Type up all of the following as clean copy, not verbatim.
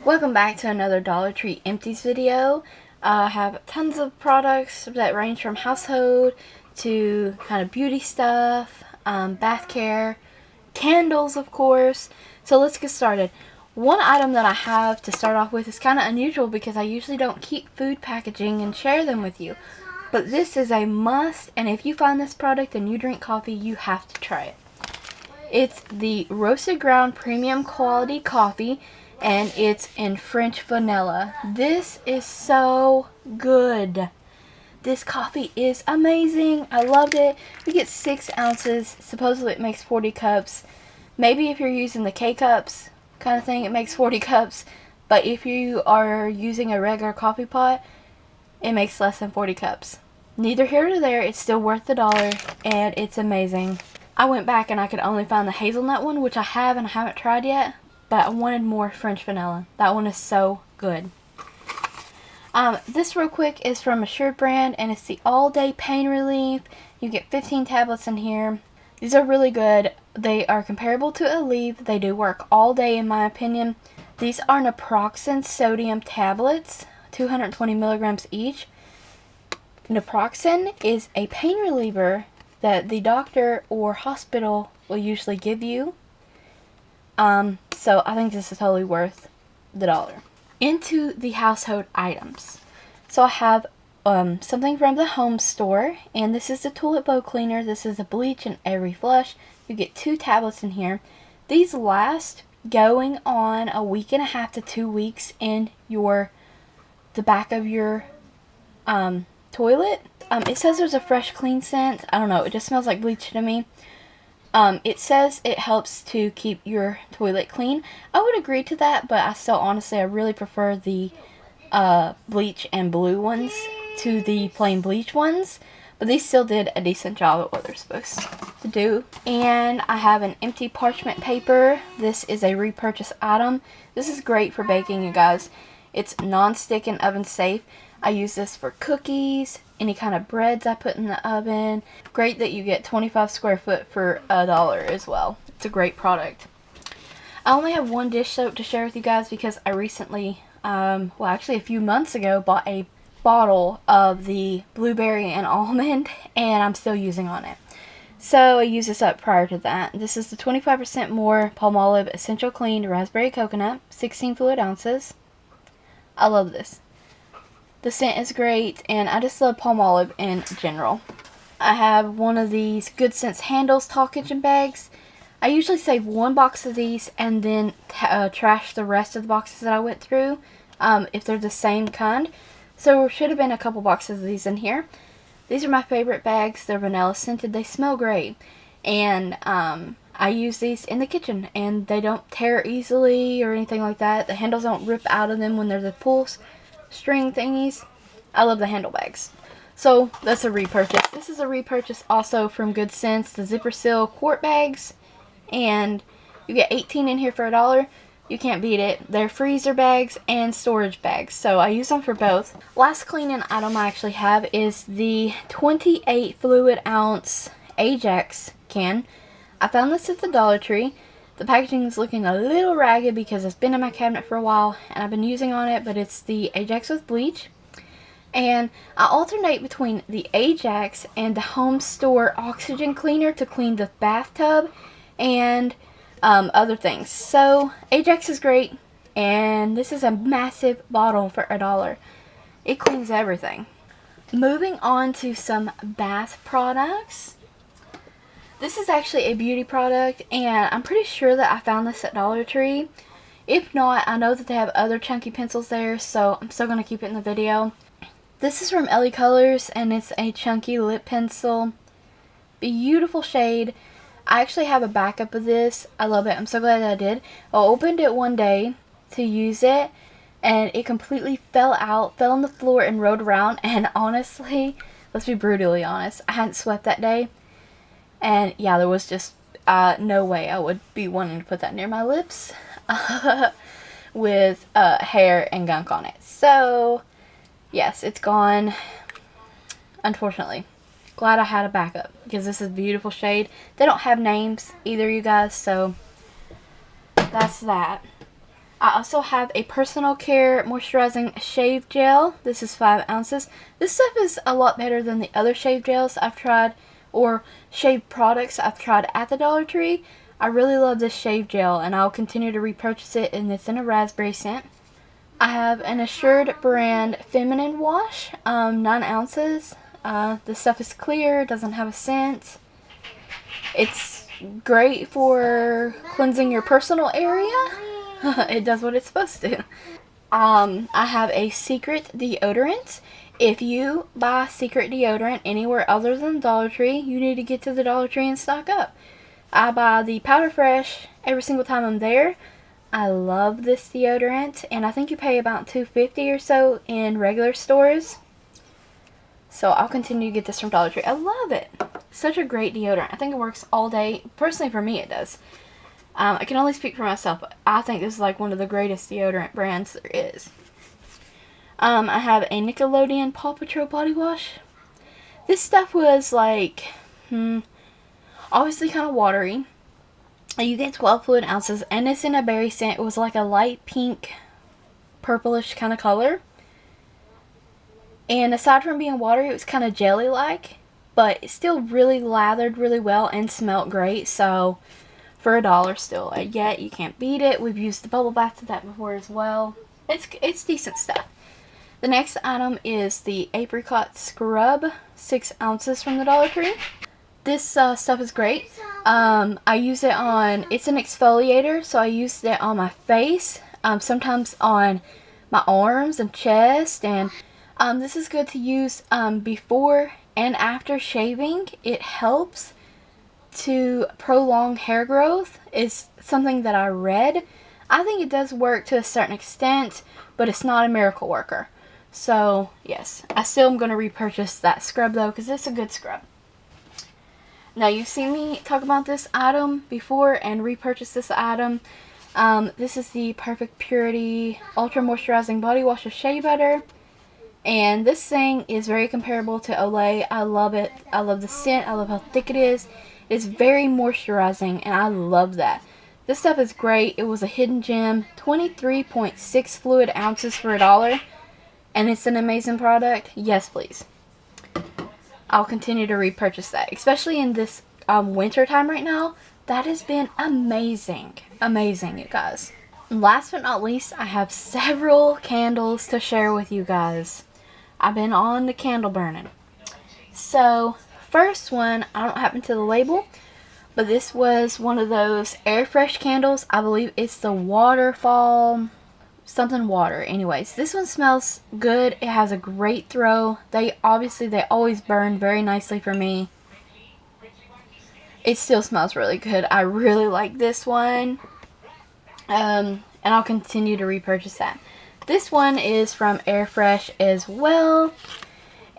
Welcome back to another Dollar Tree Empties video. I have tons of products that range from household to kind of beauty stuff, bath care, candles of course. So let's get started. One item that I have to start off with is kind of unusual because I usually don't keep food packaging and share them with you. But this is a must, and if you find this product and you drink coffee, you have to try it. It's the roasted ground premium quality coffee, and it's in French vanilla. This is so good. This coffee is amazing. I loved it. You get 6 ounces. Supposedly it makes 40 cups. Maybe if you're using the K-cups kind of thing, it makes 40 cups. But if you are using a regular coffee pot, it makes less than 40 cups. Neither here nor there. It's still worth the dollar, and it's amazing. I went back and I could only find the hazelnut one, which I have and I haven't tried yet, but I wanted more French vanilla. That one is so good. This real quick is from Assured brand, and it's the all-day pain relief. You get 15 tablets in here. These are really good. They are comparable to Aleve. They do work all day in my opinion. These are naproxen sodium tablets, 220 milligrams each. Naproxen is a pain reliever that the doctor or hospital will usually give you. So I think this is totally worth the dollar. Into the household items. So I have something from the home store, and this is the toilet bowl cleaner. This is a bleach in every flush. You get 2 tablets in here. These last going on a week and a half to 2 weeks in the back of your toilet. It says there's a fresh clean scent. I don't know, it just smells like bleach to me. It says it helps to keep your toilet clean. I would agree to that, but I really prefer the bleach and blue ones to the plain bleach ones. But these still did a decent job at what they're supposed to do. And I have an empty parchment paper. This is a repurchase item. This is great for baking, you guys. It's non-stick and oven safe. I use this for cookies, any kind of breads I put in the oven. Great that you get 25 square foot for $1 as well. It's a great product. I only have one dish soap to share with you guys because I recently, well actually a few months ago, bought a bottle of the blueberry and almond, and I'm still using on it. So I used this up prior to that. This is the 25% more Palmolive Essential Clean Raspberry Coconut, 16 fluid ounces. I love this. The scent is great, and I just love Palmolive in general. I have one of these Good Sense Handles tall kitchen bags. I usually save 1 box of these and then trash the rest of the boxes that I went through if they're the same kind. So there should have been a couple boxes of these in here. These are my favorite bags. They're vanilla scented. They smell great. And I use these in the kitchen, and they don't tear easily or anything like that. The handles don't rip out of them when they're the pull string thingies. I love the handle bags. So that's a repurchase. This is a repurchase also from Good Sense, the zipper seal quart bags, and you get 18 in here for $1. You can't beat it. They're freezer bags and storage bags, so I use them for both. Last cleaning item I actually have is the 28 fluid ounce Ajax can. I found this at the Dollar Tree. The packaging is looking a little ragged because it's been in my cabinet for a while and I've been using on it, but it's the Ajax with bleach. And I alternate between the Ajax and the home store oxygen cleaner to clean the bathtub and other things. So Ajax is great, and this is a massive bottle for $1. It cleans everything. Moving on to some bath products. This is actually a beauty product, and I'm pretty sure that I found this at Dollar Tree. If not, I know that they have other chunky pencils there, so I'm still going to keep it in the video. This is from LA Colors, and it's a chunky lip pencil. Beautiful shade. I actually have a backup of this. I love it. I'm so glad that I did. I opened it one day to use it, and it completely fell on the floor and rolled around, and honestly, let's be brutally honest, I hadn't swept that day. And yeah, there was just no way I would be wanting to put that near my lips with hair and gunk on it. So yes, it's gone, unfortunately. Glad I had a backup because this is a beautiful shade. They don't have names either, you guys, so that's that. I also have a personal care moisturizing shave gel. This is 5 ounces. This stuff is a lot better than the other shave gels I've tried, or shave products I've tried at the Dollar Tree. I really love this shave gel, and I'll continue to repurchase it, and it's in a raspberry scent. I have an Assured brand feminine wash, 9 ounces. This stuff is clear, doesn't have a scent. It's great for cleansing your personal area. It does what it's supposed to. I have a Secret deodorant. If you buy Secret deodorant anywhere other than Dollar Tree, you need to get to the Dollar Tree and stock up. I buy the Powder Fresh every single time I'm there. I love this deodorant, and I think you pay about $2.50 or so in regular stores. So I'll continue to get this from Dollar Tree. I love it. Such a great deodorant. I think it works all day. Personally, for me, it does. I can only speak for myself, but I think this is like one of the greatest deodorant brands there is. I have a Nickelodeon Paw Patrol body wash. This stuff was like, obviously kind of watery. You get 12 fluid ounces, and it's in a berry scent. It was like a light pink, purplish kind of color. And aside from being watery, it was kind of jelly-like, but it still really lathered really well and smelled great. So for $1 still, yet you can't beat it. We've used the bubble bath to that before as well. It's decent stuff. The next item is the Apricot Scrub, 6 ounces from the Dollar Tree. This stuff is great. I use it on, it's an exfoliator, so I use it on my face, sometimes on my arms and chest, and this is good to use before and after shaving. It helps to prolong hair growth. Is something that I read. I think it does work to a certain extent, but it's not a miracle worker. So yes, I still am going to repurchase that scrub though, because it's a good scrub. Now, you've seen me talk about this item before and repurchase this item. This is the Perfect Purity Ultra Moisturizing Body Wash with Shea Butter. And this thing is very comparable to Olay. I love it. I love the scent. I love how thick it is. It's very moisturizing, and I love that. This stuff is great. It was a hidden gem. 23.6 fluid ounces for $1. And it's an amazing product. Yes, please. I'll continue to repurchase that, especially in this winter time right now. That has been amazing. Amazing, you guys. And last but not least, I have several candles to share with you guys. I've been on the candle burning. So, first one, I don't happen to the label, but this was one of those air fresh candles. I believe it's the Waterfall something water. Anyways, this one smells good. It has a great throw. They always burn very nicely for me. It still smells really good. I really like this one. And I'll continue to repurchase that. This one is from Airfresh as well,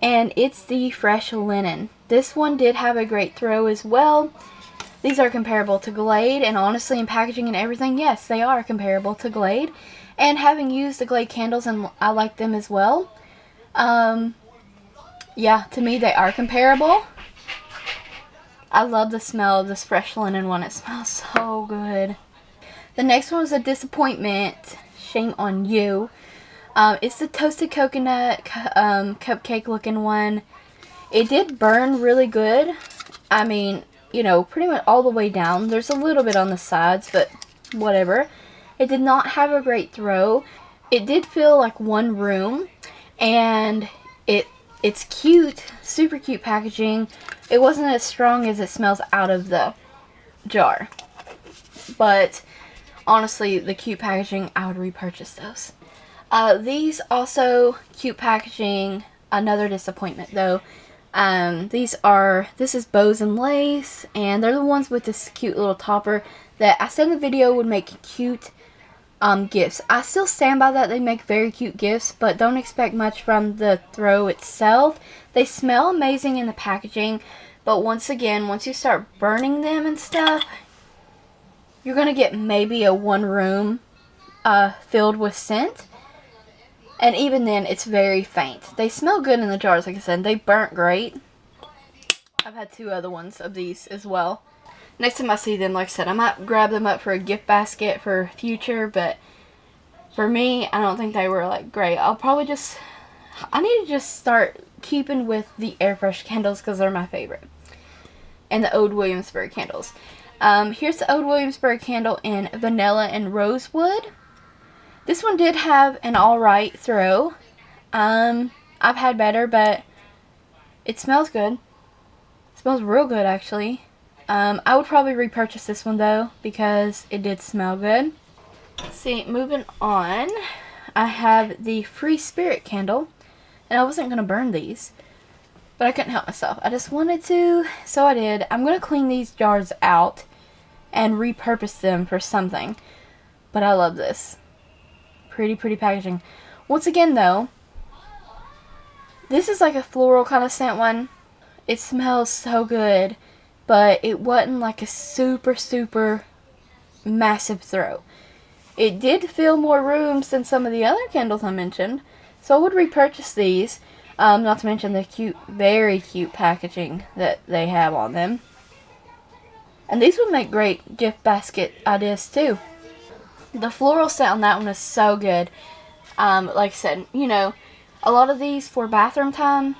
and it's the Fresh Linen. This one did have a great throw as well. These are comparable to Glade, and honestly, in packaging and everything, yes, they are comparable to Glade. And having used the Glade candles, and I like them as well. Yeah, to me they are comparable. I love the smell of this Fresh Linen one. It smells so good. The next one was a disappointment. Shame on you. It's the Toasted Coconut cupcake looking one. It did burn really good. I mean, you know, pretty much all the way down. There's a little bit on the sides, but whatever. It did not have a great throw. It did feel like one room, and it's cute, super cute packaging. It wasn't as strong as it smells out of the jar, but honestly, the cute packaging, I would repurchase those. These also cute packaging, another disappointment though. This is Bows and Lace, and they're the ones with this cute little topper that I said in the video would make cute gifts. I still stand by that. They make very cute gifts, but don't expect much from the throw itself. They smell amazing in the packaging, but once again, once you start burning them and stuff, you're gonna get maybe a one room filled with scent, and even then it's very faint. They smell good in the jars, like I said. They burnt great. I've had 2 other ones of these as well. Next time I see them, like I said, I might grab them up for a gift basket for future, but For me, I don't think they were like great. I need to just start keeping with the air fresh candles because they're my favorite. And the Old Williamsburg candles. Here's the Old Williamsburg candle in vanilla and rosewood. This one did have an alright throw. I've had better, but it smells good. It smells real good, actually. I would probably repurchase this one, though, because it did smell good. See, moving on, I have the Free Spirit candle. And I wasn't going to burn these, but I couldn't help myself. I just wanted to, so I did. I'm going to clean these jars out and repurpose them for something. But I love this. Pretty packaging. Once again, though, this is like a floral kind of scent one. It smells so good, but it wasn't like a super massive throw. It did fill more rooms than some of the other candles I mentioned, so I would repurchase these. Not to mention the cute, very cute packaging that they have on them. And these would make great gift basket ideas too. The floral scent on that one is so good. Like I said, you know, a lot of these for bathroom time,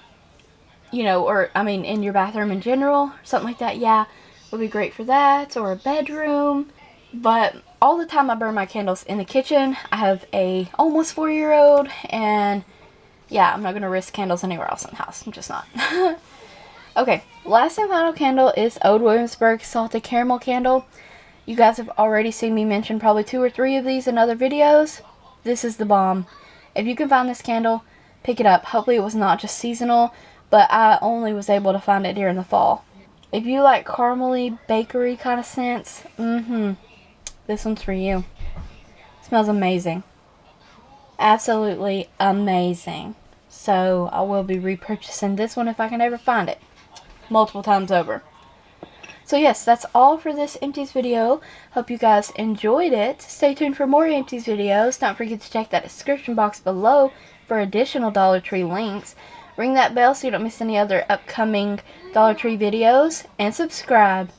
you know, or I mean in your bathroom in general, something like that, yeah, would be great for that, or a bedroom. But all the time I burn my candles in the kitchen. I have a almost 4-year-old, and yeah, I'm not going to risk candles anywhere else in the house. I'm just not. Okay, last and final candle is Old Williamsburg Salted Caramel Candle. You guys have already seen me mention probably 2 or 3 of these in other videos. This is the bomb. If you can find this candle, pick it up. Hopefully it was not just seasonal, but I only was able to find it during the fall. If you like caramely, bakery kind of scents, this one's for you. It smells amazing. Absolutely amazing. So I will be repurchasing this one if I can ever find it. Multiple times over. So yes, that's all for this Empties video. Hope you guys enjoyed it. Stay tuned for more Empties videos. Don't forget to check that description box below for additional Dollar Tree links. Ring that bell so you don't miss any other upcoming Dollar Tree videos. And subscribe.